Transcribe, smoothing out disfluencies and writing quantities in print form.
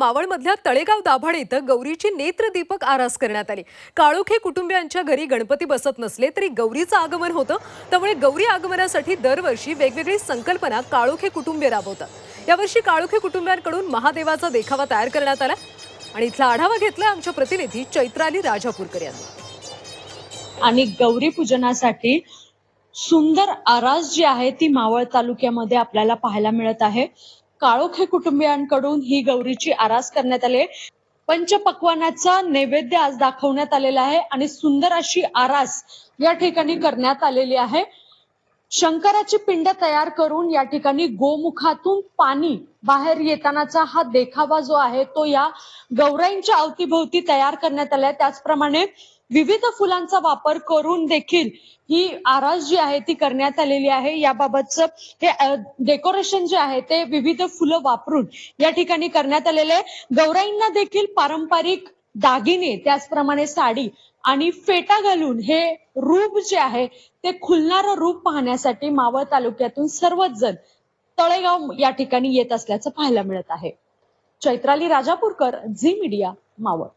मावळमधल्या तळेगाव दाभाडे इथं गौरीची नेत्रदीपक आरास करण्यात आली। काळोखे कुटुंबियांच्या घरी गणपती बसत नसले तरी गौरीचं आगमन होतं। त्यामुळे गौरी आगमनासाठी दरवर्षी वेगवेगळी संकल्पना काळोखे कुटुंबीय राबवतात। यावर्षी काळोखे कुटुंबियांकडून महादेवाचा देखावा तयार करण्यात आला आणि इथला आढावा घेतला आमच्या प्रतिनिधी चैत्राली राजापूरकर यांनी। आणि गौरी पूजनासाठी सुंदर आरास जी आहे ती मावळ तालुक्यामध्ये आपल्याला पाहायला मिळत आहे। काळोखे कुटुंबियांकडून ही गौरीची आरास करण्यात आली। पंचपक्वान्नाचा नैवेद्य आज दाखवण्यात आलेला आहे आणि सुंदर अशी आरास या ठिकाणी करण्यात आलेली आहे। शंकराची पिंड तयार करून या ठिकाणी गोमुखातून पाणी बाहेर येतानाचा हा देखावा जो आहे तो या गौराईंच्या अवतीभोवती तयार करण्यात आलाय। त्याचप्रमाणे विविध फुलांचा वापर करून देखील ही आरास जी आहे ती करण्यात आलेली आहे। याबाबतचं हे डेकोरेशन जे आहे ते विविध फुलं वापरून या ठिकाणी करण्यात आलेले आहे। गौराईंना देखील पारंपरिक दागिने त्याचप्रमाणे साडी आणि फेटा घालून हे रूप जे आहे ते खुलणारं रूप पाहण्यासाठी मावळ तालुक्यातून सर्वच जण तळेगाव या ठिकाणी येत असल्याचं पाहायला मिळत आहे। चैत्राली राजापूरकर, झी मीडिया, मावळ।